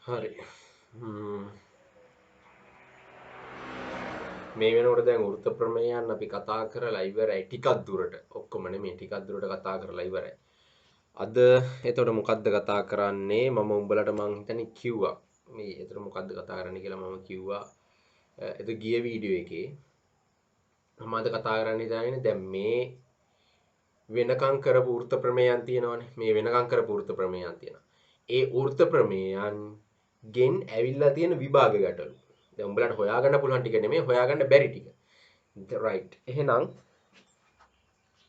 හරි මේ වෙනකොට දැන් වෘත්ත ප්‍රමේයයන් අපි කතා කරලා ඉවරයි ටිකක් දුරට ඔක්කොම නෙමෙයි ටිකක් දුරට කතා කරලා ඉවරයි අද එතකොට මොකද්ද කතා කරන්නේ මම උඹලට මං හිතන්නේ කිව්වා මේ එතකොට මොකද්ද කතා කරන්නේ කියලා මම කිව්වා ගිය වීඩියෝ එකේ මම අද කතා කරන්න ඉඳන්නේ දැන් මේ වෙනකම් කරපු වෘත්ත ප්‍රමේයයන් තියෙනවානේ මේ වෙනකම් කරපු වෘත්ත ප්‍රමේයයන් තියෙනවා ඒ වෘත්ත ප්‍රමේයයන් ගෙන් ඇවිල්ලා තියෙන විභාග ගැටලු දැන් උඹලට හොයාගන්න පුළුවන් ටික නෙමෙයි හොයාගන්න බැරි ටික රයිට් එහෙනම්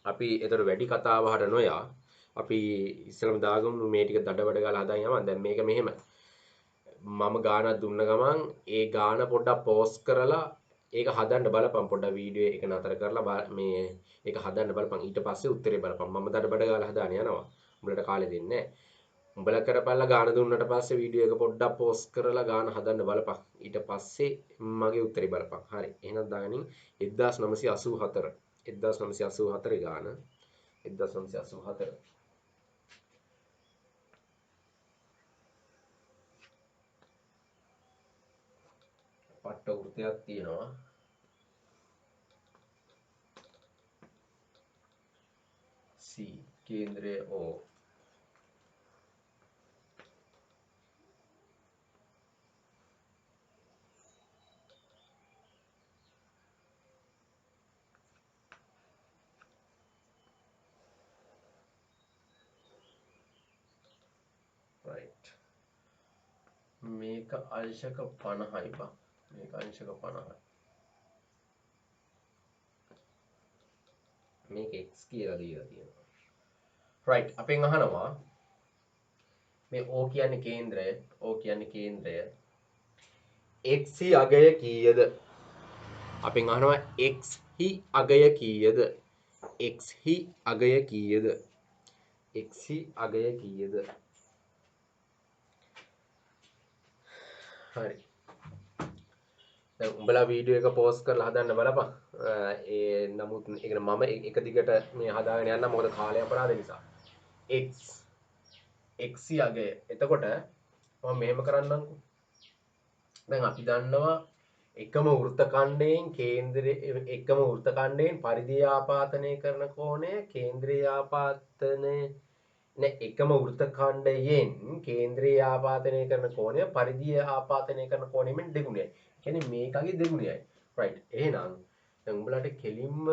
අපි එතකොට වැඩි කතා බහට නොයා අපි ඉස්සෙල්ලාම දාගමු මේ ටික දඩබඩ ගාලා හදාගෙන යමු දැන් මේක මෙහෙමයි මම ගානක් දුන්න ගමන් ඒ ගාන පොඩ්ඩක් පෝස් කරලා ඒක හදන්න බලපන් පොඩ්ඩක් වීඩියෝ එක නතර කරලා මේ ඒක හදන්න බලපන් ඊට පස්සේ උත්තරේ බලපන් මම දඩබඩ ගාලා හදාගෙන යනවා උඹලට කාලේ දෙන්නේ නැහැ උඹලා කරපල්ලා ගාන දුන්නට පස්සේ වීඩියෝ එක පොඩ්ඩක් පෝස් කරලා ගාන හදන්න බලපන් ඊට පස්සේ මගේ උත්තරේ බලපන් හරි එහෙනම් දාගනින් 1984 1984 ගාන 1984 පට්ට වෘතයක් තියෙනවා C කේන්ද්‍රය O right මේක අංශක 50යි බං මේක අංශක 50යි මේක x කියලා දීලා තියෙනවා right අපෙන් අහනවා මේ O කියන්නේ කේන්ද්‍රය O කියන්නේ කේන්ද්‍රය x හි අගය කීයද අපෙන් අහනවා x හි අගය කීයද x හි අගය කීයද x හි අගය කීයද හරි දැන් උඹලා වීඩියෝ එක පෝස්ට් කරලා හදන්න බලපන් ඒ නමුත් ඒ කියන්නේ මම එක දිගට මේ හදාගෙන යන්න මොකද කාලය අපරාධ නිසා x x අගය එතකොට මම මෙහෙම කරන්නම්කෝ දැන් අපි දන්නවා එකම වෘත්ත ඛණ්ඩයෙන් කේන්ද්‍රයේ එකම වෘත්ත ඛණ්ඩයෙන් පරිධිය ආපාතනය කරන කෝණය කේන්ද්‍රීය ආපාතනය එකම වෘත්ත ඛණ්ඩයෙන් කේන්ද්‍රීය ආපාතනය කරන කෝණය පරිධිය ආපාතනය කරන කෝණයෙන් දෙගුණයයි. කියන්නේ මේකගේ දෙගුණයයි. right. එහෙනම් දැන් උඹලට කෙලින්ම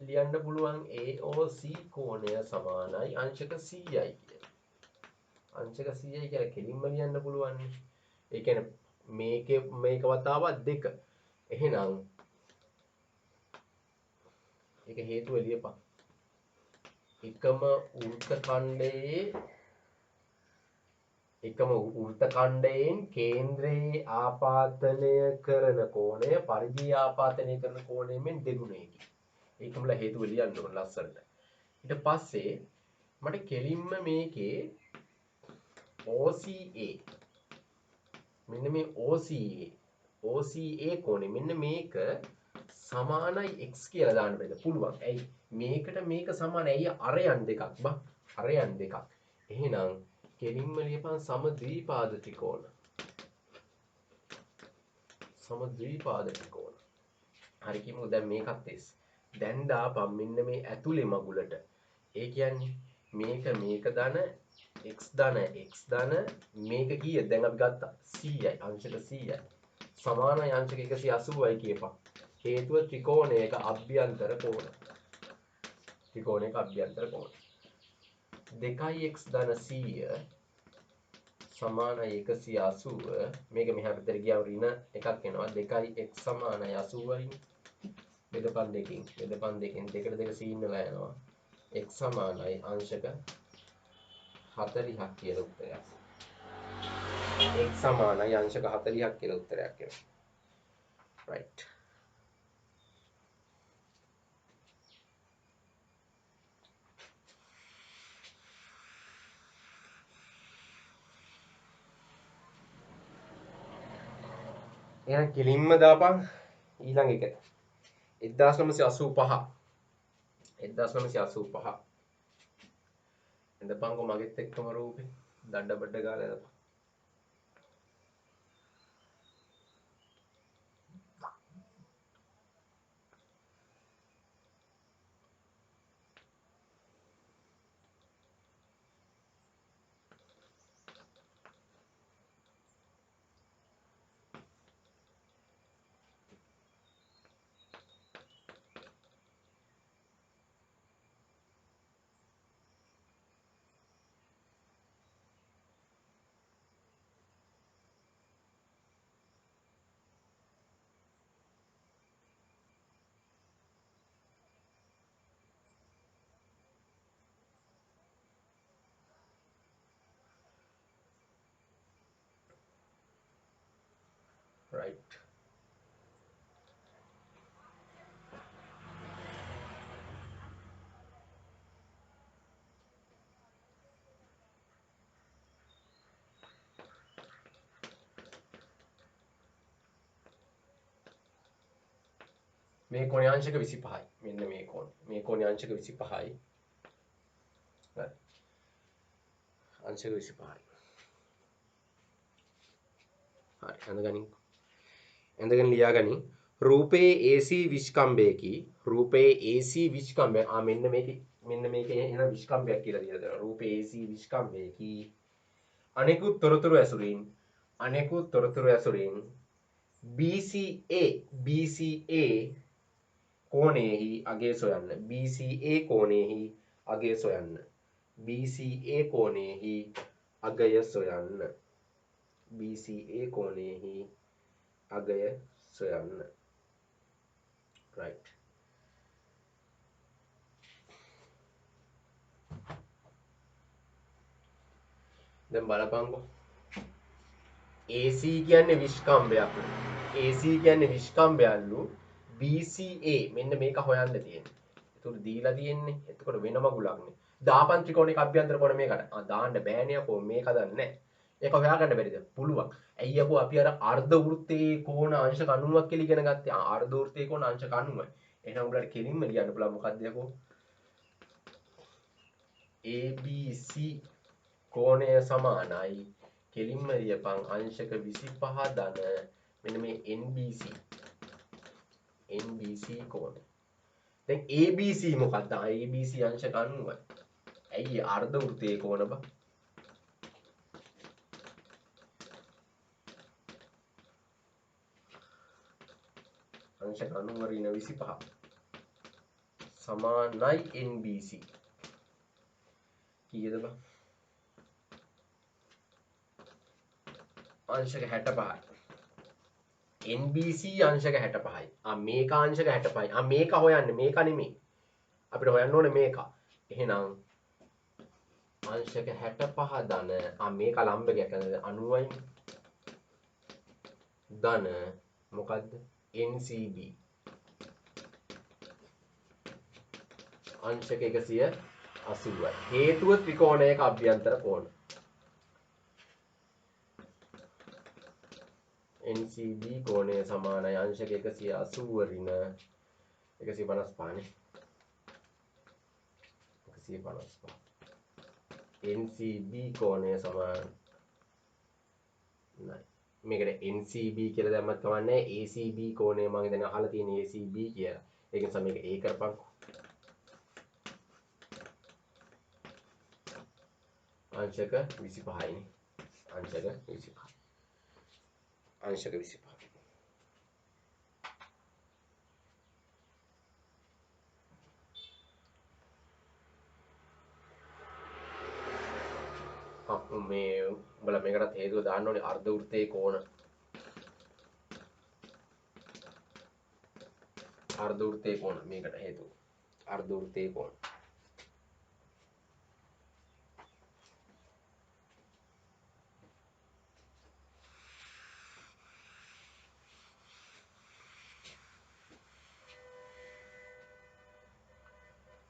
ලියන්න පුළුවන් AOC කෝණය සමානයි අංශක 100යි කියලා. අංශක 100යි කියලා කෙලින්ම ලියන්න පුළුවන්. ඒ කියන්නේ මේක වතාවක් දෙක. එහෙනම් ඒක හේතුව ලියපන්. එකම වෘත්ත ඛණ්ඩයෙන් කේන්ද්‍රයේ ආපාතනය කරන කෝණය පරිධිය ආපාතනය කරන කෝණයෙන් දෙගුණයකි. ඒකමල හේතුව ලියන්න ඕන ලස්සනට. ඊට පස්සේ මට කෙලින්ම මේකේ OCA මෙන්න මේ OCA කෝණය මෙන්න මේක සමානයි x කියලා දාන්න බෑ පුළුවන්. ඇයි මේකට මේක සමානයි. ඇයි අරයන් දෙකක් බං. අරයන් දෙකක්. එහෙනම් කෙලින්ම ලියපන් සමද්විපාද ත්‍රිකෝණ. සමද්විපාද ත්‍රිකෝණ. හරි කිමු දැන් මේකත් එස්. දැන් දාපන් මෙන්න මේ ඇතුලේ මගුලට. ඒ කියන්නේ මේක ධන x ධන මේක කීයද දැන් අපි ගත්තා 100යි අංශක 100යි සමානයි අංශක 180යි කියපන් හේතුව ත්‍රිකෝණයක අභ්‍යන්තර කෝණ ත්‍රිකෝණයක අභ්‍යන්තර කෝණ 2x ධන 100 සමානයි 180 මේක මෙහා පැත්තට ගියාම ඍණ එකක් එනවා 2x සමානයි 80යි බෙදපන් දෙකෙන් දෙකට දෙක සීන් වෙලා යනවා x සමානයි අංශක 40ක් කියලා උත්තරයක්. x සමානයි අංශක 40ක් කියලා උත්තරයක් එනවා. right. එහෙනම් කෙලින්ම දාපන් ඊළඟ එක. 1985 එඳපන්කො මගෙත් එක්කම රූපේ දඩ බඩ ගාලා එදපන් right. මේ කෝණේ අංශක 25යි. මෙන්න මේ කෝණේ. මේ කෝණේ අංශක 25යි. හරි. අංශක 25යි. හරි. ඇඳගනින් ලියාගනි. රූපයේ AC විස්කම්භයකි. රූපයේ AC විස්කම්භය. මෙන්න මේකේ එන විස්කම්භයක් කියලා දීලා දෙනවා. රූපයේ AC විස්කම්භයකි. අනෙකුත් තොරතුරු ඇසුරින් BCA කෝණයෙහි අගය සොයන්න. BCA කෝණයෙහි අගය සොයන්න. BCA කෝණයෙහි අගය සොයන්න. BCA කෝණයෙහි අගය සොයන්න. right. දැන් බලපංකෝ. AC කියන්නේ විස්කම්භයක්. AC කියන්නේ විස්කම්භයල්ලු. BCA මෙන්න මේක හොයන්න තියෙන්නේ. ඒකට දීලා තියෙන්නේ. එතකොට වෙන මගුලක් නේ. දාපන් ත්‍රිකෝණයක අභ්‍යන්තර කොණ මේකට. දාන්න බෑනේ අපෝ මේක දන්නේ නැහැ. ඒක හොයාගන්න බැරිද? පුළුවන්. ඇයි අපෝ අපි අර අර්ධ වෘත්තයේ කෝණ අංශක 90ක් කියලා ඉගෙන ගත්තේ. අර්ධ වෘත්තයේ කෝණ අංශක 90යි. එහෙනම් උඹලට කෙලින්ම ලියන්න පුළුවන් මොකක්ද යකෝ? ABC කෝණය සමානයි. කෙලින්ම ලියපන් අංශක 25 ධන මෙන්න මේ NBC කෝණය. දැන් ABC මොකක්ද? ABC අංශක 90යි. ඇයි අර්ධ වෘත්තයේ කෝණ බා? අංශක 90 ඍණ 25 සමානයි NBC. කීයද බා? අංශක 65යි. NBC අංශක 65යි. මේක අංශක 65යි. මේක හොයන්නේ මේක නෙමෙයි. අපිට හොයන්න ඕනේ මේක. එහෙනම් අංශක 65 ධන මේක ලම්බකයක් 90යි ධන මොකද්ද? NCB අංශක 180යි. හේතුව ත්‍රිකෝණයක අභ්‍යන්තර කෝණ. NCB කෝණය සමානයි අංශක 180 ඍණ 155 නේ. 155. NCB කෝණය සමානයි. මේකට NCB කියලා දැම්මත් කමක් නැහැ. ACB කෝණය මම දැන් අහලා තියෙන ACB කියලා. ඒක නිසා මේක A කරපන්කො. අංශක 25යි නේ. අංශක 25. අංශක 25. මේ උඹලා මේකටත් හේතුව දාන්න ඕනේ අර්ධ වෘත්තයේ කෝණ. අර්ධ වෘත්තයේ කෝණ මේකට හේතුව. අර්ධ වෘත්තයේ කෝණ.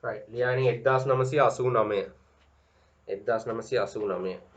right. ලියානි 1989. 1989.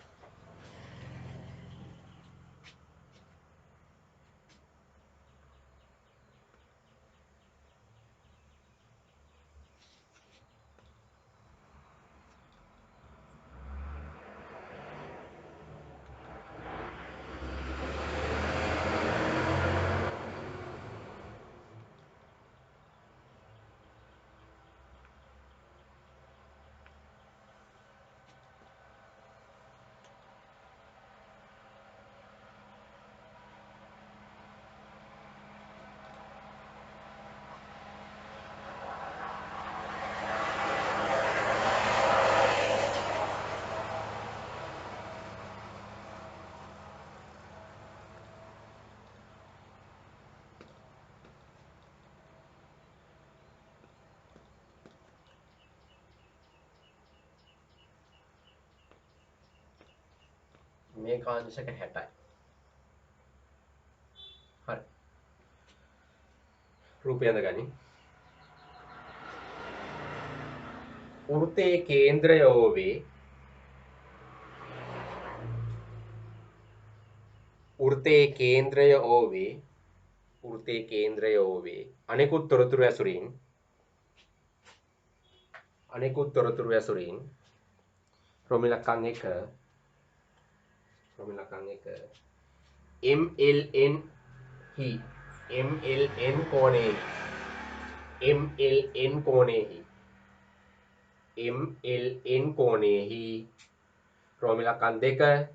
මේක අංශක 60යි. රූපය අඳගනි. වෘත්තයේ කේන්ද්‍රය ඕවේ වෘත්තයේ කේන්ද්‍රය ඕවේ අනෙකුත් තොරතුරු ඇසුරින් රොමිලකන් 1 MLN හි MLN කෝණයෙහි රොමිලකන් 2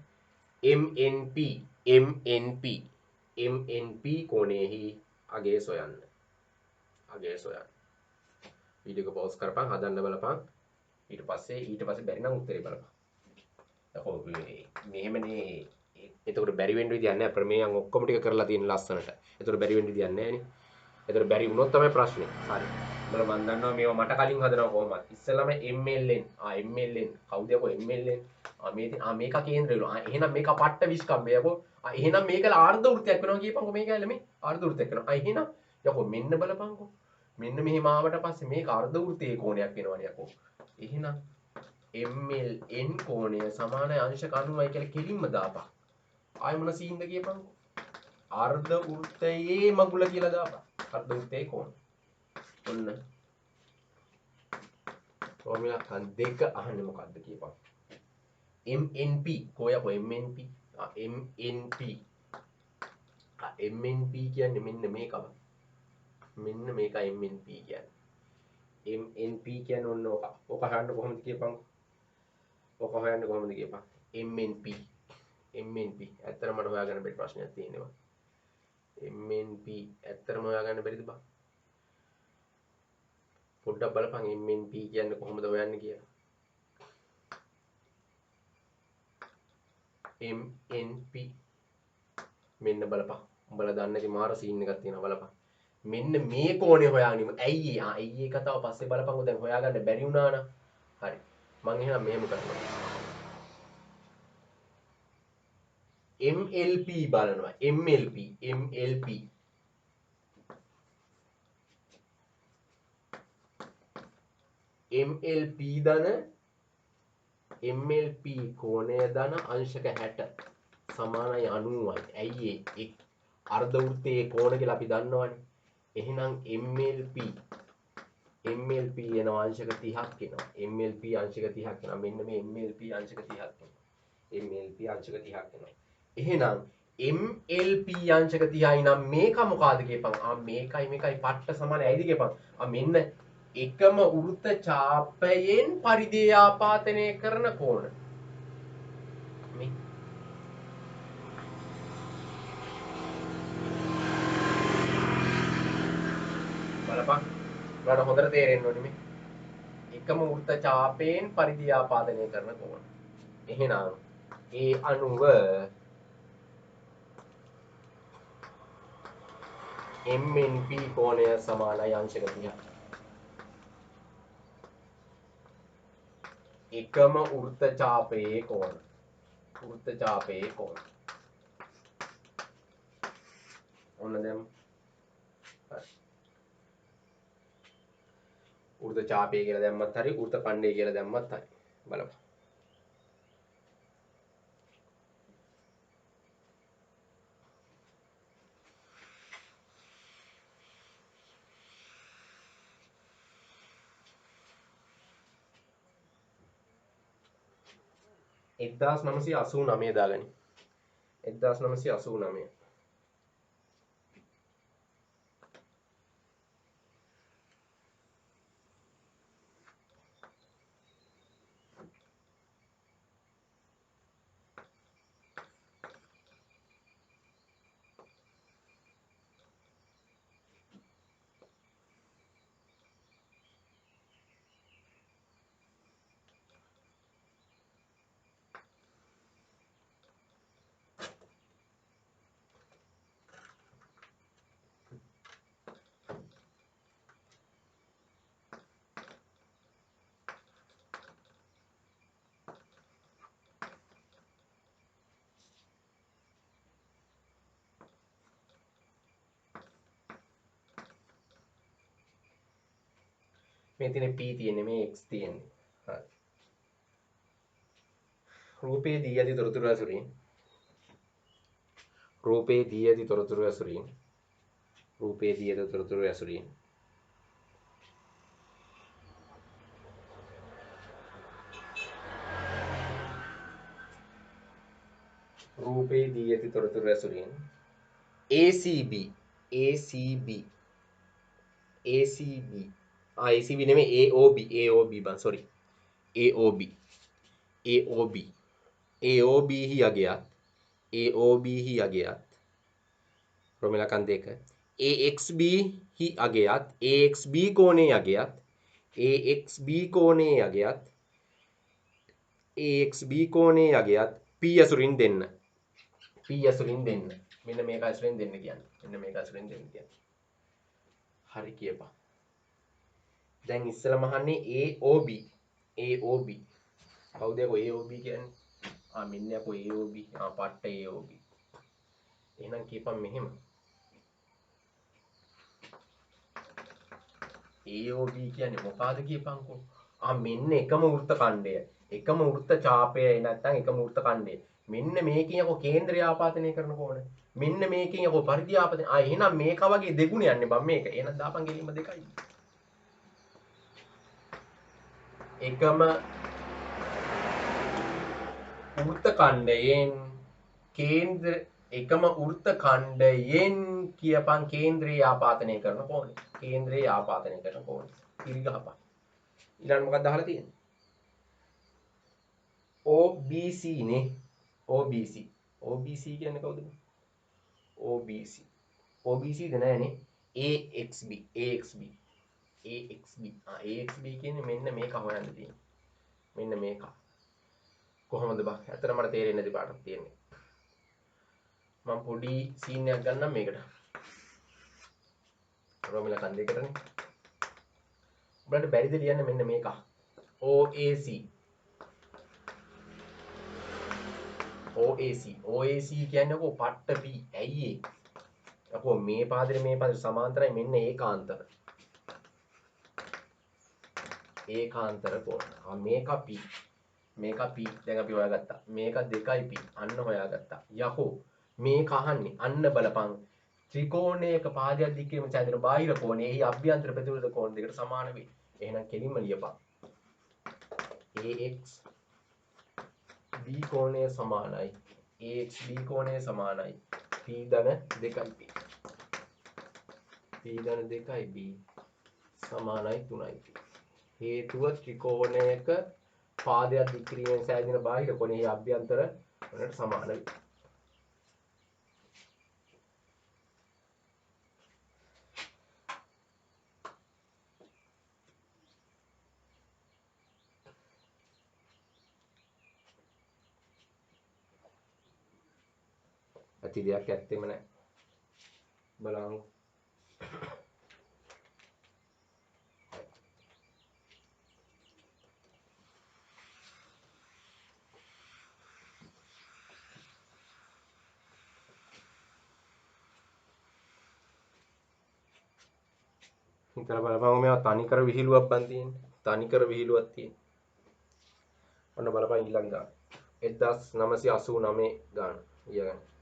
MNP කෝණයෙහි අගය සොයන්න. වීඩියෝ එක පවුස් කරපන්, හදන්න බලපන්. ඊට පස්සේ බැරි නම් උත්තරේ බලපන්. කොහොම මෙහෙමනේ. එතකොට බැරි වෙන්න විදියක් නැහැ. ප්‍රමේයන් ඔක්කොම ටික කරලා තියෙන ලස්සනට. එතකොට බැරි වෙන්න විදියක් නැහැ නේ. එතකොට බැරි වුණොත් තමයි ප්‍රශ්නේ. හරි. මම දන්නවා මේවා මට කලින් හදනවා කොහොමද. ඉස්සෙල්ලාම MLN. MLN. කවුද යකෝ MLN? මේක කේන්ද්‍රය. එහෙනම් මේක පට්ට විස්කම්බය යකෝ. එහෙනම් මේක ආර්ධ වෘත්තයක් වෙනවා කියපන්කො මේක ඇල්ල මේ ආර්ධ වෘත්තයක් වෙනවා. එහෙනම් යකෝ මෙන්න බලපන්කො. මෙන්න මෙහෙම ආවට පස්සේ මේක අර්ධ වෘත්තයේ කෝණයක් වෙනවනේ යකෝ. එහෙනම් MLN කෝණය සමාන අංශක 90යි කියලා කෙලින්ම දාපන්. ආයෙ මොන සීන්ද කියපන්කො. අර්ධ වෘත්තයේ මගුල කියලා දාපන්. අර්ධ වෘත්තයේ කෝණ. ඔන්න. ෆෝමියුලා දෙක අහන්නේ මොකද්ද කියපන්. MNP කොයකෝ MNP. MNP කියන්නේ මෙන්න මේකම. මෙන්න මේක MNP කියන්නේ. MNP කියන්නේ ඔන්න ඔක. ඔක හොයන්න කොහොමද කියපන්. MNP ඇත්තටම මට හොයාගන්න බැරි ප්‍රශ්නයක් තියෙනවා. MNP ඇත්තටම හොයාගන්න බැරිද බං? පොඩ්ඩක් බලපන් MNP කියන්නේ කොහොමද හොයන්නේ කියලා. MNP මෙන්න බලපන්. උඹලා දන්නේ නැති මාර සීන් එකක් තියෙනවා බලපන්. මෙන්න මේ කෝණය හොයාගනිමු. ඇයි ඒ කතාව පස්සේ බලපන්කො. දැන් හොයාගන්න බැරි වුණා නම්. හරි. මං එහෙනම් මෙහෙම කරනවා. MLP බලනවා. MLP කෝණය ධන අංශක 60 සමානයි 90යි. ඇයි ඒ අර්ධ වෘත්තයේ කෝණ කියලා අපි දන්නවනේ. එහෙනම් MLP එනවා අංශක 30ක් එනවා. MLP අංශක 30ක් එනවා. මෙන්න මේ MLP අංශක 30ක් එනවා. එහෙනම් MLP අංශක 30යි නම් මේක මොකಾದ කියපන්. මේකයි පට්ට සමානයි. ඇයිද කියපන්. මෙන්න එකම වෘත්ත ඡාපයෙන් පරිධිය ආපාතනය කරන කෝණ. මේ බලපන්. ඔයාලට හොඳට තේරෙන්න ඕනේ මේ. එකම වෘත්ත ඡාපයෙන් පරිධිය ආපාදනය කරන කෝණ. එහෙනම් ඒ අනුව MNP කෝණය සමානයි අංශක 30යි. එකම වෘත්ත ඡාපයේ කෝණ. ඔන්න දැන් වෘත්ත ඡාපය කියලා දැම්මත් හරි වෘත්ත ඛණ්ඩය කියලා දැම්මත් හරි. බලපන්. එක්දාස් නමසය අසූ නමය දාගනි. 1989. මේ තියෙන්නේ p තියෙන්නේ මේ x තියෙන්නේ. හරි. රූපේ දී ඇති තොරතුරු ඇසුරින් රූපේ දී ඇති තොරතුරු ඇසුරින් රූපේ දී ඇති තොරතුරු ඇසුරින් රූපේ දී ඇති තොරතුරු ඇසුරින් ACB ACB ACB ACB නෙමෙයි AOB බං sorry AOB AOB AOB හි අගයත් AOB හි අගයත් ප්‍රමිලකන් දෙක AXB හි අගයත් AXB කෝණයේ අගයත් AXB කෝණයේ අගයත් AXB කෝණයේ අගයත් P ඇසුරින් දෙන්න P ඇසුරින් දෙන්න මෙන්න මේක ඇසුරින් දෙන්න කියන්නේ මෙන්න මේක ඇසුරින් දෙන්න කියන්නේ හරි කියපන් දැන් ඉස්සෙල්ලාම අහන්නේ AOB AOB කවුද AOB කියන්නේ මෙන්න යකෝ AOB පට්ට AOB එහෙනම් කියපන් මෙහෙම AOB කියන්නේ මොකಾದ කියපන්කෝ මෙන්න එකම වෘත්ත ඛණ්ඩය එකම වෘත්ත ඡාපය නැත්නම් එකම වෘත්ත ඛණ්ඩය මෙන්න මේකෙන් යකෝ කේන්ද්‍රය ආපාදනය කරන කොහොමද මෙන්න මේකෙන් යකෝ පරිධි ආපාදනය එහෙනම් මේක වගේ දෙගුණ යන්නේ බම් මේක එහෙනම් දාපන් ගෙලින්ම දෙකයි එකම වෘත්ත ඛණ්ඩයෙන් කේන්ද්‍ර එකම වෘත්ත ඛණ්ඩයෙන් කියපන් කේන්ද්‍රය ආපාදනය කරන කොහොමද කේන්ද්‍රය ආපාදනය කරන කොහොමද ඉරි ගහපන් ඊළඟ මොකක්ද අහලා තියෙන්නේ OBC නේ OBC OBC කියන්නේ කවුද OBC OBC ද නැහනේ AXB AXB AXB AXB කියන්නේ මෙන්න මේක හොයන්න තියෙන්නේ මෙන්න මේක කොහොමද බං ඇත්තට මට තේරෙන්නේ නැති පාඩක් තියෙන්නේ මම පොඩි සීන් එකක් ගන්නම් මේකට රෝමිලා කන් දෙකටනේ ඔයාලට බැරිද ලියන්න මෙන්න මේක OAC OAC කියන්නේ කො පට්ට P ඇයි ඒ අපෝ මේ පාදේ සමාන්තරයි මෙන්න ඒකාන්තර කොන මේක P මේක P දැන් අපි හොයාගත්තා මේක 2යි P අන්න හොයාගත්තා යකෝ මේක අහන්නේ අන්න බලපං ත්‍රිකෝණයක පාදයක් දික්කේම සැදෙන බාහිර කෝණය එහි අභ්‍යන්තර ප්‍රතිවිරුද්ධ කෝණ දෙකට සමාන වේ එහෙනම් කෙලින්ම ලියපන් AX B කෝණය සමානයි AXB කෝණය සමානයි P ධන 2යි P ධන 2යි B සමානයි 3යි හේතුව ත්‍රිකෝණයක පාදයක් දික් කිරීමෙන් සෑදෙන බාහිර කෝණයේ අභ්‍යන්තර වලට සමාන වේ ඇති දෙයක් ඇත්තෙම නැහැ බලමු හිතලා බලපං මේවා තනිකර විහිළුවක් බන් තියෙන්නේ තනිකර විහිළුවක් තියෙන්නේ ඔන්න බලපං ඊළඟ ගාන 1989 ගාන ඊයගන්න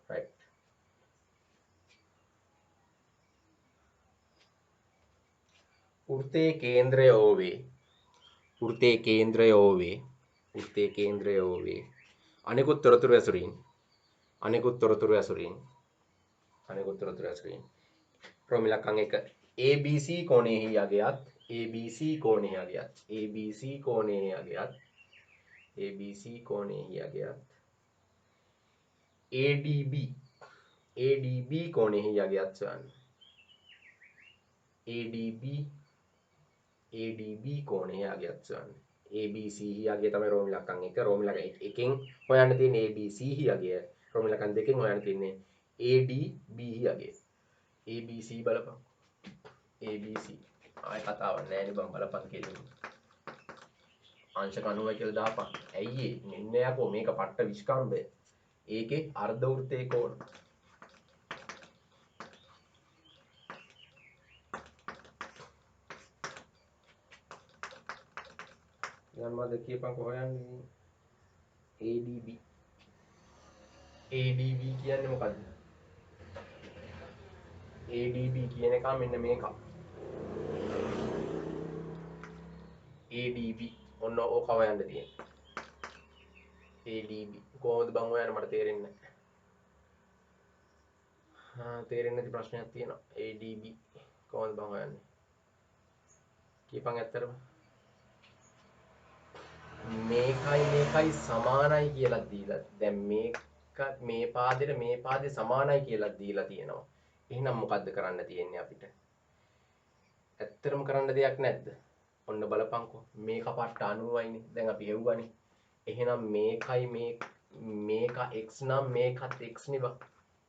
right වෘත්තයේ කේන්ද්‍රය OV අනෙකුත් තොරතුරු ඇසුරින් අනෙකුත් තොරතුරු ඇසුරින් රෝම ඉලක්කම් 1 ABC කෝණයෙහි අගයත් ABC කෝණයෙහි අගයත් ABC කෝණයෙහි අගයත් ABC කෝණයෙහි අගයත් ADB කෝණයෙහි අගයත් සොයන්න. ADB කෝණයෙහි අගයත් සොයන්න. ABC හි අගය තමයි රෝම ඉලක්කම් 1 රෝම ඉලක්කම් 1කින් හොයන්න තියෙන්නේ ABC හි අගය රෝම ඉලක්කම් 2කින් හොයන්න තියෙන්නේ ADB හි අගය. ABC බලපන් ABC ආයෙ කතාවක් නැහැ නේ බං බලපන් කෙලින් අංශක 90 කියලා දාපන්. ඇයි ඒ මෙන්න යකෝ මේක පට්ට විස්කම්බය. ඒකේ අර්ධ වෘත්තයේ කෝණ දැන් මම කියපන් කොහොයන්නේ ADB කියන්නේ මොකද්ද? ADB කියන එක මෙන්න මේක. ADB ඔන්න ඕක හොයන්න තියෙන්නේ. ADB කොහොමද බං හොයන්නේ මට තේරෙන්නේ නැහැ. තේරෙන්නේ නැති ප්‍රශ්නයක් තියෙනවා. ADB කොහොමද බං හොයන්නේ? කියපන් ඇත්තටම. මේකයි සමානයි කියලා දීලා. දැන් මේක මේ පාදේ සමානයි කියලා දීලා තියෙනවා. එහෙනම් මොකද්ද කරන්න තියෙන්නේ අපිට? ඇත්තටම කරන්න දෙයක් නැද්ද? ඔන්න බලපන්කෝ. මේක පට්ට 90යිනේ. දැන් අපි හෙව්වනේ. එහෙනම් මේකයි මේක x නම් මේකත් x නේ බං.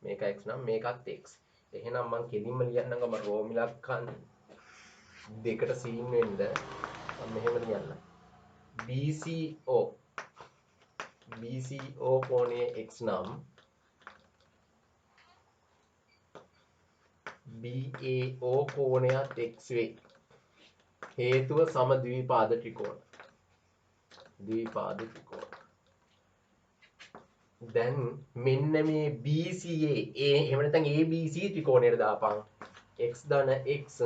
මේක x නම් මේකත් x. එහෙනම් මං කෙලින්ම ලියන්නම් රෝම ඉලක්කම් දෙකට සීන් වෙන්න මම මෙහෙම ලියන්නම්. BCO කෝණයේ x නම් BAO කෝණයත් x වේ. හේතුව සම ද්විපාද ත්‍රිකෝණ. දැන් මෙන්න මේ BCA එහෙම නැත්නම් ABC ත්‍රිකෝණයට දාපන්. x ධන x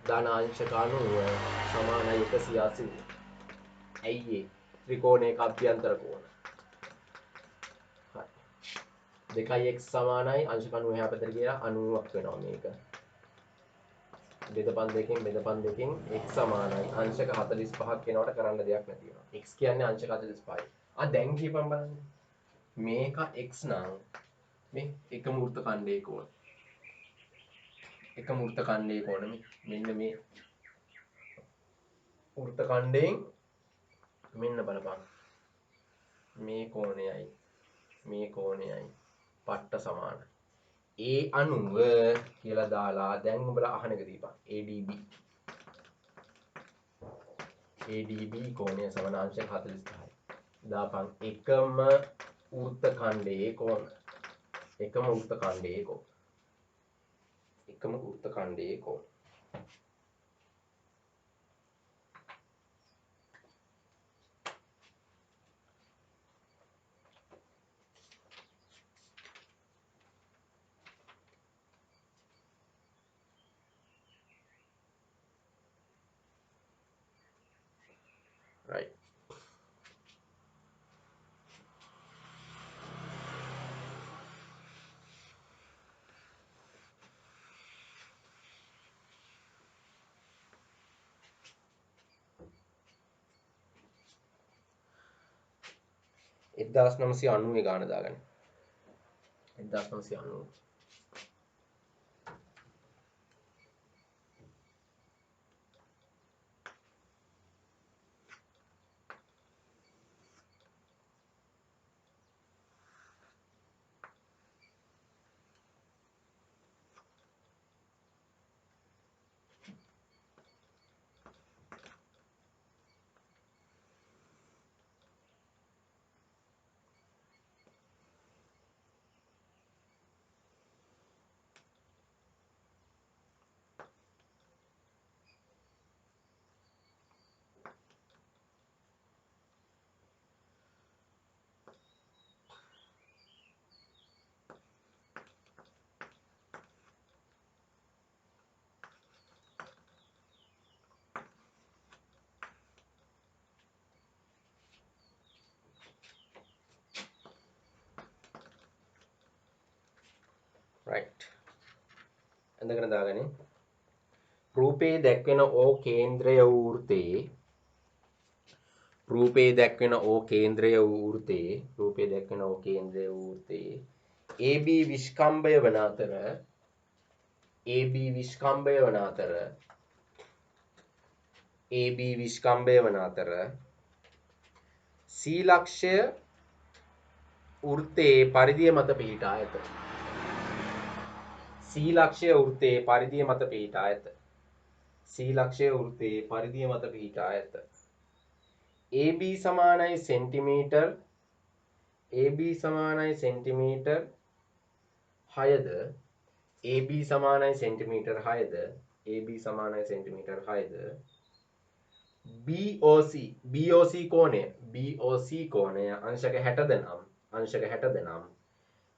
ධන අංශක 90 සමානයි 180. ඇයි ඒ ත්‍රිකෝණයක අභ්‍යන්තර කෝණ. හරි. 2x සමානයි අංශක 90 එහා පැත්තට ගියා 90ක් වෙනවා මේක. බෙදපන් දෙකෙන් x සමානයි අංශක 45ක් වෙනවට කරන්න දෙයක් නැති වෙනවා. x කියන්නේ අංශක 45යි. දැන් කියපන් බලන්න. මේක x නම් මේ එකම වෘත්ත ඛණ්ඩයේ කෝණ. මෙන්න මේ වෘත්ත ඛණ්ඩයෙන් මෙන්න බලපන්. මේ කෝණයයි පට්ට සමානයි. ඒ අනුව කියලා දාලා දැන් උඹලා අහන එක දීපන්. ADB කෝණය සමාන අංශක 45යි. දාපන් එකම වෘත්ත ඛණ්ඩයේ කෝණ. right. එක්දාස් නමසය අනුවේ ගාන දාගන්න. 1990. Right. ඇඳගෙන දාගන්නේ. රූපේ දැක්වෙන ඕ කේන්ද්‍රය වූ වෘත්තයේ රූපේ දැක්වෙන ඕ කේන්ද්‍රය වූ වෘත්තයේ රූපේ දැක්වෙන ඕ කේන්ද්‍රය වූ වෘත්තයේ AB විස්කම්භය වන අතර AB විස්කම්භය වන අතර AB විස්කම්භය වන අතර C ලක්ෂය වෘත්තයේ පරිධිය මත පිහිටා ඇත. C ලක්ෂය වෘත්තයේ පරිධිය මත පිහිටා ඇත. C ලක්ෂය වෘත්තයේ පරිධිය මත පිහිටා ඇත. AB සමානයි සෙන්ටිමීටර් AB සමානයි සෙන්ටිමීටර් 6ද AB සමානයි සෙන්ටිමීටර් 6ද AB සමානයි සෙන්ටිමීටර් 6ද BOC කෝණය අංශක 60ද නම්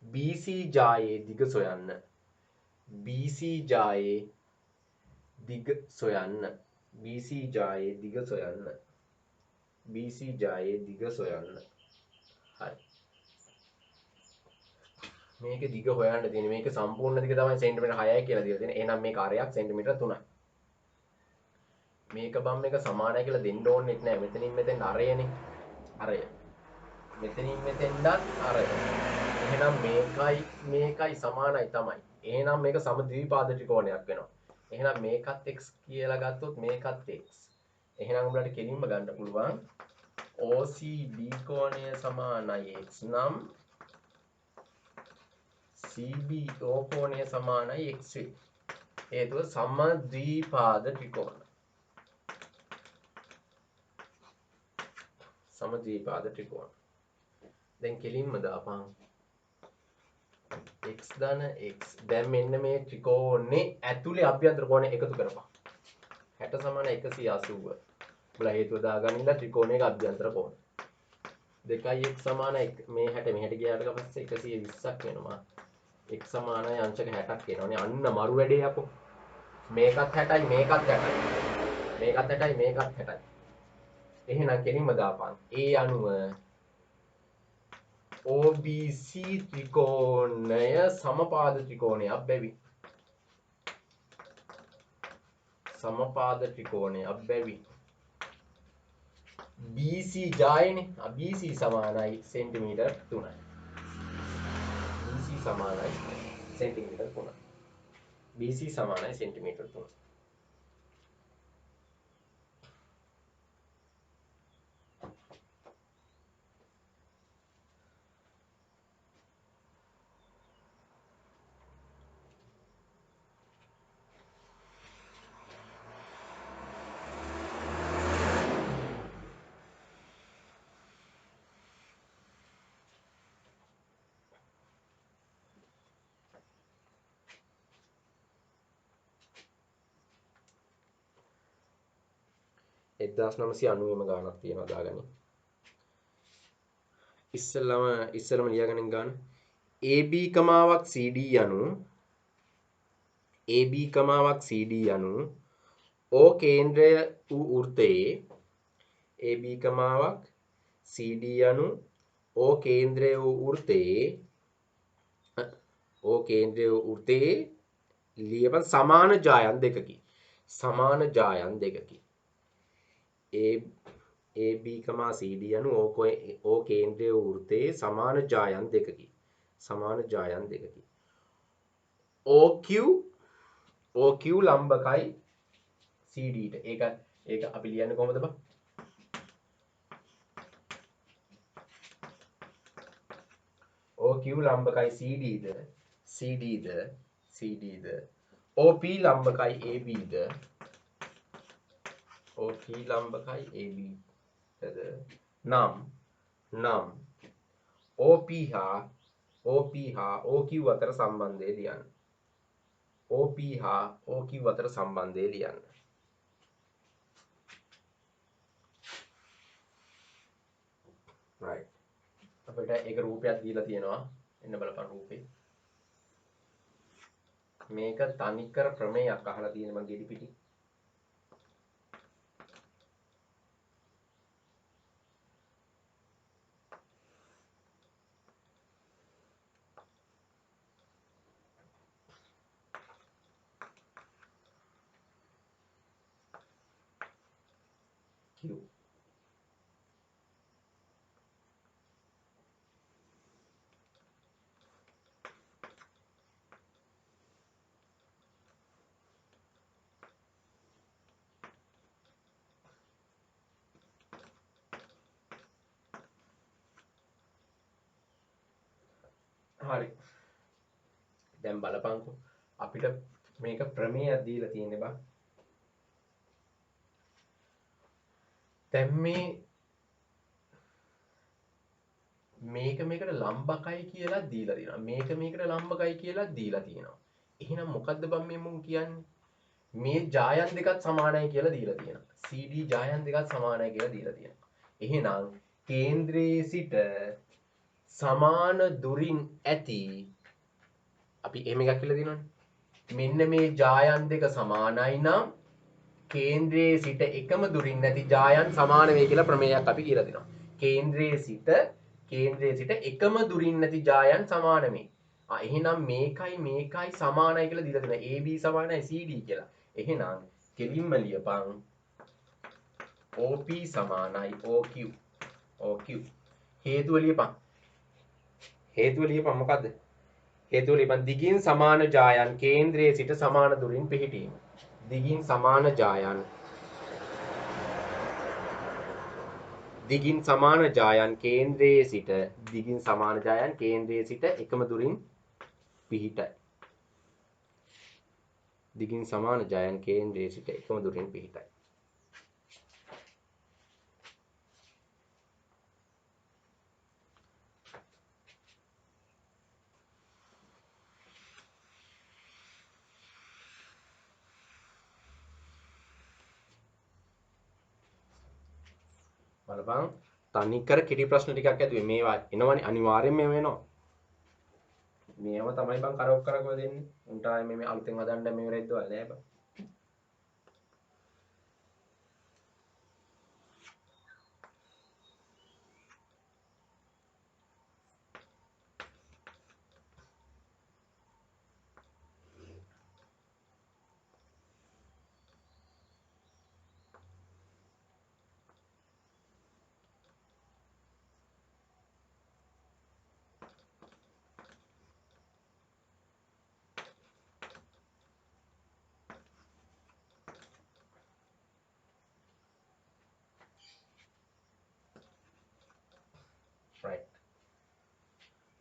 BC ජායේ දිග සොයන්න. BC ජායේ දිග සොයන්න. BC ජායේ දිග සොයන්න. BC ජායේ දිග සොයන්න. හරි. මේක දිග හොයන්න තියෙන මේක සම්පූර්ණ දිග තමයි සෙන්ටිමීටර් 6යි කියලා දීලා තියෙන්නේ. එහෙනම් මේක අරයක් සෙන්ටිමීටර් 3යි. මේක බම් එක සමානයි කියලා දෙන්න ඕනෙත් නෑ. මෙතනින් මෙතෙන් අරයනේ. අරය. මෙතනින් මෙතෙන්වත් අරය. එහෙනම් මේකයි සමානයි තමයි. එහෙනම් මේක සමද්විපාද ත්‍රිකෝණයක් වෙනවා. එහෙනම් මේකත් x කියලා ගත්තොත් මේකත් x. එහෙනම් උඹලට කෙලින්ම ගන්න පුළුවන් OCB කෝණය සමානයි x නම් CBO කෝණය සමානයි x වේ. හේතුව සමද්විපාද ත්‍රිකෝණ. සමද්විපාද ත්‍රිකෝණ. දැන් කෙලින්ම දාපන් x ධන x. දැන් මෙන්න මේ ත්‍රිකෝණේ ඇතුලේ අභ්‍යන්තර කෝණය එකතු කරපන්. 60 සමාන 180. උඹලා හේතුව දාගන්නilla ත්‍රිකෝණයක අභ්‍යන්තර කෝණ. 2x සමාන මේ 60 මෙහෙට ගියාට පස්සේ 120ක් වෙනවා. x සමානයි අංශක 60ක් වෙනවනේ. අන්න මරු වැඩේ යකෝ. මේකත් 60යි මේකත් 60යි. මේකත් 60යි මේකත් 60යි. එහෙනම් කෙලින්ම දාපන්. ඒ අනුව OBC ත්‍රිකෝණය සමපාද ත්‍රිකෝණයක් බැවි. සමපාද ත්‍රිකෝණයක් බැවි. BC ජායනේ. BC සමානයි සෙන්ටිමීටර් 3යි. BC සමානයි සෙන්ටිමීටර් 3යි. BC සමානයි සෙන්ටිමීටර් 3යි. එක්දස් 990ම ගානක් තියෙනවා දාගනි. ඉස්සෙල්ලම ලියාගන්න ගන්න. AB කමාවක් CD යනු AB කමාවක් CD යනු O කේන්ද්‍රය වූ වෘත්තයේ AB කමාවක් CD යනු O කේන්ද්‍රය වූ වෘත්තයේ ලියපන් සමාන ජායන් දෙකකි. සමාන ජායන් දෙකකි. AB, CD යනු O කේන්ද්‍රය වූ වෘත්තයේ සමාන ජායන් දෙකකි. සමාන ජායන් දෙකකි. OQ ලම්බකයි CD ට. ඒක අපි ලියන්නේ කොහොමද බං? OQ ලම්බකයි CDද OP ලම්බකයි ABද OP ලම්බකයි ABද නම් OP හා OQ අතර සම්බන්ධය ලියන්න. OP හා OQ අතර සම්බන්ධය ලියන්න. right. අපිට ඒක රූපයක් දීලා තියෙනවා. එන්න බලපන් රූපේ. මේක තනිකර ප්‍රමේයක් අහලා තියෙන මගේ ගෙඩි පිටි. Q. හරි. දැන් බලපංකෝ අපිට මේක ප්‍රමේයයක් දීලා තියෙන්නේ බං. දැන් මේක මේකට ලම්බකයි කියලා දීලා තියෙනවා. මේක මේකට ලම්බකයි කියලා දීලා තියෙනවා. එහෙනම් මොකද්ද බං මේ මුන් කියන්නේ? මේ ජායන් දෙකත් සමානයි කියලා දීලා තියෙනවා. CD ජායන් දෙකත් සමානයි කියලා දීලා තියෙනවා. එහෙනම් කේන්ද්‍රයේ සිට සමාන දුරින් ඇති අපි එහෙම එකක් කියලා දිනවනේ. මෙන්න මේ ජායන් දෙක සමානයි නම් කේන්ද්‍රයේ සිට එකම දුරින් නැති ජායන් සමාන වේ කියලා ප්‍රමේයයක් අපි කියලා දෙනවා. කේන්ද්‍රයේ සිට එකම දුරින් නැති ජායන් සමාන වේ. එහෙනම් මේකයි සමානයි කියලා දීලා දෙනවා. AB සමානයි CD කියලා. එහෙනම් කෙලින්ම ලියපන් OP සමානයි OQ. OQ. හේතුව ලියපන්. මොකද්ද? හේතුව ලියපන් දිගින් සමාන ජායන් කේන්ද්‍රයේ සිට සමාන දුරින් පිහිටීම. දිගින් සමාන ජායන් කේන්ද්‍රයේ සිට එකම දුරින් පිහිටයි. දිගින් සමාන ජායන් කේන්ද්‍රයේ සිට එකම දුරින් පිහිටයි. බලපන් තනිකර කෙටි ප්‍රශ්න ටිකක් ඇදුවේ මේවා එනවනේ අනිවාර්යෙන්ම මේව එනවා. මේව තමයි බං කරොක් කරකව දෙන්නේ. උන්ට ආයේ මේ අලුතෙන් හදන්න මේව රෙද්දවල නෑ බං. right.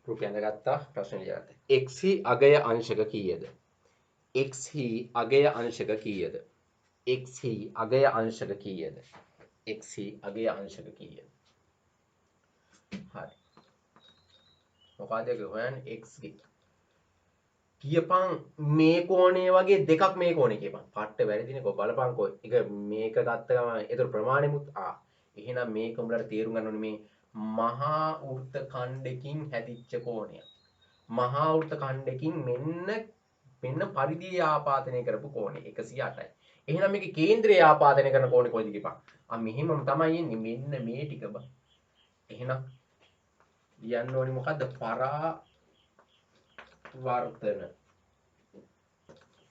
රුපියල් ඇඳගත්තා ප්‍රශ්න ලියගත්තා. x හි අගය අංශක කීයද? x හි අගය අංශක කීයද? x හි අගය අංශක කීයද? x හි අගය අංශක කීයද? හරි. මොකද ඒක හොයන්නේ x ගේ. කියපන් මේ කෝණේ වගේ දෙකක් මේ කෝණේ කියපන්. පට්ට වැරදිනේ කො බලපන්කෝ. ඒක මේක ගත්ත ගමන් ඒතර ප්‍රමාණෙමුත් එහෙනම් මේක උඹලට තේරුම් ගන්න ඕනේ මේ මහා වෘත්ත ඛණ්ඩකින් හැදිච්ච කෝණය. මහා වෘත්ත ඛණ්ඩකින් මෙන්න පරිධිය ආපාදනය කරපු කෝණය 108යි. එහෙනම් මේකේ කේන්ද්‍රය ආපාදනය කරන කෝණය කොයිද කියපන්. මෙහෙමම තමයි එන්නේ මෙන්න මේ ටික බං. එහෙනම් ලියන්න ඕනේ මොකද්ද? පරාවර්තන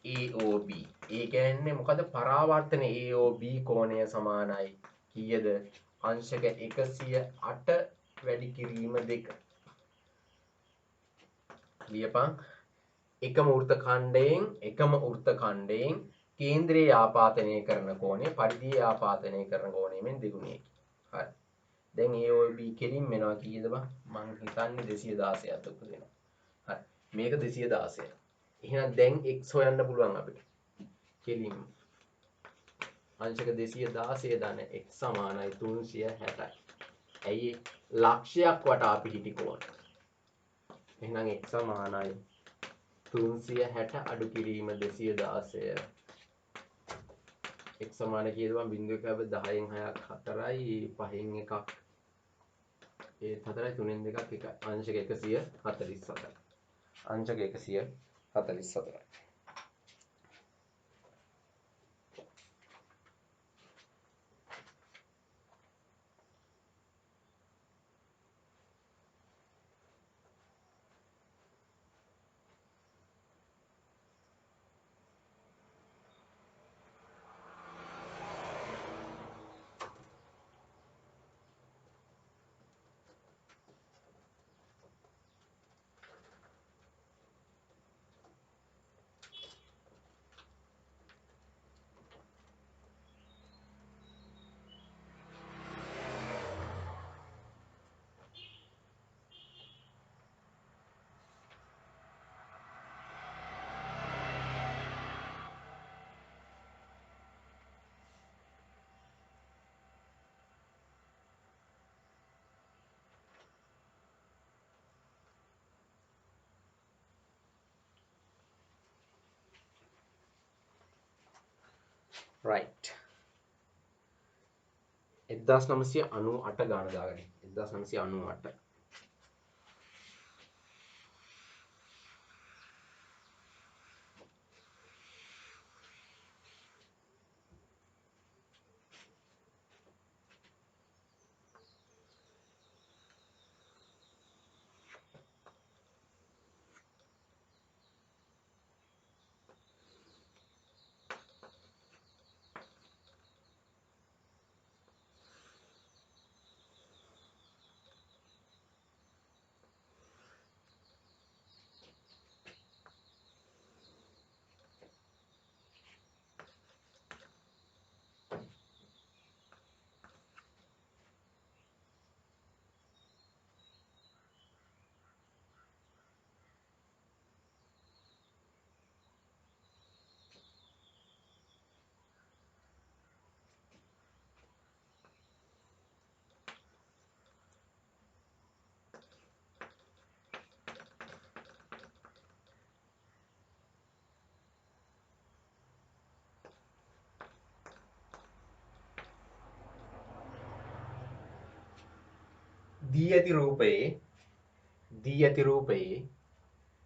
AOB. ඒ කියන්නේ මොකද? පරාවර්තන AOB කෝණය සමානයි කීයද? අංශක 108 වැඩි කිරීම 2. ලියපන් එකම වෘත්ත ඛණ්ඩයෙන් කේන්ද්‍රයේ ආපාතනය කරන කෝණය පරිධියේ ආපාතනය කරන කෝණයෙන් දෙගුණයකි. හරි. දැන් AOB කෙලින් වෙනවා කීයද බං? මං හිතන්නේ 216ක් ඔක්කො දෙනවා. හරි. මේක 216. එහෙනම් දැන් x හොයන්න පුළුවන් අපිට. කෙලින්ම අංශක 216 ධන x සමානයි 360යි. ඇයි ලක්ෂයක් වටා පිහිටි කෝණ. එහෙනම් x සමානයි 360 අඩු කිරීම 216. x සමාන කීයද බං? 0.10න් 6ක් 4යි 5න් 1ක් ඒ 4යි 3න් 2ක් 1යි. අංශක 144යි. අංශක 144යි. right 1998 ගාන දාගන්න 1998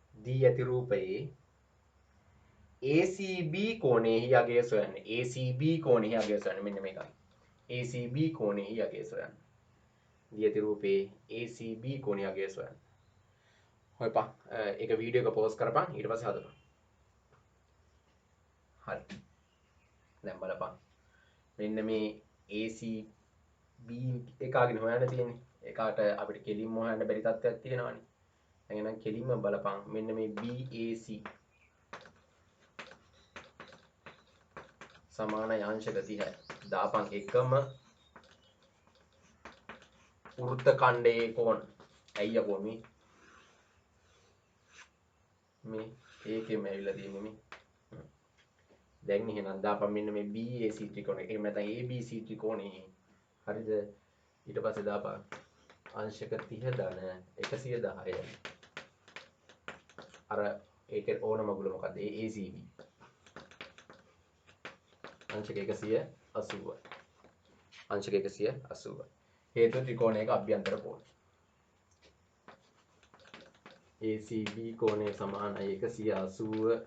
දී ඇති රූපයේ ACB කෝණයෙහි අගය සොයන්න. ACB කෝණයෙහි අගය සොයන්න. මෙන්න මේකයි. ACB කෝණයෙහි අගය සොයන්න. දී ඇති රූපයේ ACB කෝණයෙහි අගය සොයන්න. හොයපන්. ඒක වීඩියෝ එක පෝස් කරපන්. ඊට පස්සේ හදපන්. හරි. දැන් බලපන්. මෙන්න මේ ACB එකගෙන හොයන්න තියෙන්නේ. ඒකට අපිට කෙලින්ම හොයන්න බැරි තත්ත්වයක් තියෙනවානේ. දැන් එහෙනම් කෙලින්ම බලපන්. මෙන්න මේ BAC සමාන අංශක 30යි. දාපන් එකම වෘත්ත ඛණ්ඩයේ කෝණ. ඇයි යකෝ මේ ඒකෙම ඇවිල්ලා තියෙන්නේ මේ. දැන් එහෙනම් දාපන් මෙන්න මේ BAC ත්‍රිකෝණය. එහෙම නැත්නම් ABC ත්‍රිකෝණේ. හරිද? ඊට පස්සේ දාපන් අංශක 30 ධන 110. අර ඒකේ ඕන මගුල මොකද්ද? ACB. අංශක 180. අංශක 180. හේතු ත්‍රිකෝණයක අභ්‍යන්තර කෝණය. ACB කෝණය සමානයි 180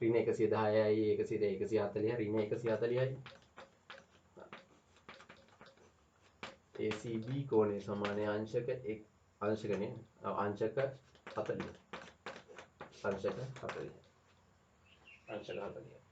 ඍණ 110යි 140 ඍණ 140යි. ACB කෝණය සමානයි අංශක 40. අංශක 40.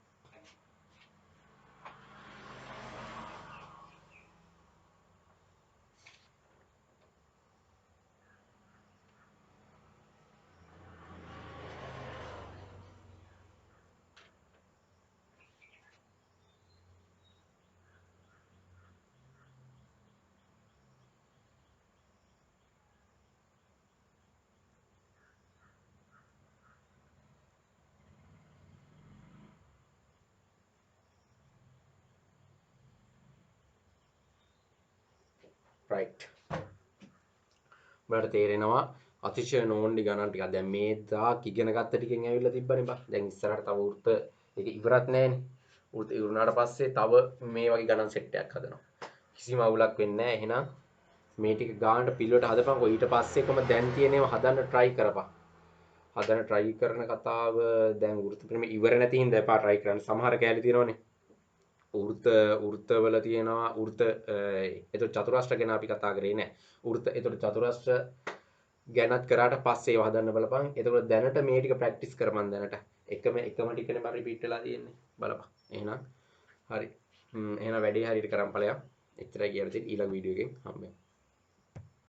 right බලට තේරෙනවා අතිශය නෝන්ඩි ගණන් ටිකක් දැන් මේ දාක් ඉගෙන ගත්ත ටිකෙන් ඇවිල්ලා තිබ්බනේ බා දැන් ඉස්සරහට තව වෘත්ත ඒක ඉවරත් නැහැනේ වෘත්ත ඉවරනාට පස්සේ තව මේ වගේ ගණන් සෙට් එකක් හදනවා කිසිම අවුලක් වෙන්නේ නැහැ එහෙනම් මේ ටික ගානට පිළිවෙලට හදපන්කො ඊට පස්සේකම දැන් තියෙනේව හදන්න try කරපන් හදන්න try කරන කතාව දැන් වෘත්ත ප්‍රමේ ඉවර නැති හින්දා එපා try කරන්න සමහර කැලේ තියෙනවනේ වෘත්තවල තියෙනවා වෘත්ත එතකොට චතුරස්‍ර ගැන අපි කතා කරේ නෑ වෘත්ත එතකොට චතුරස්‍ර ගැනත් කරාට පස්සේ ඒව හදන්න බලපන් එතකොට දැනට මේ ටික ප්‍රැක්ටිස් කරපන් දැනට එකම ටිකනේ බර රිපීට් වෙලා තියෙන්නේ බලපන් එහෙනම් හරි එහෙනම් වැඩේ හරියට කරන් ඵලයක් එච්චරයි කියලා තියෙන්නේ ඊළඟ වීඩියෝ එකෙන් හම්බෙමු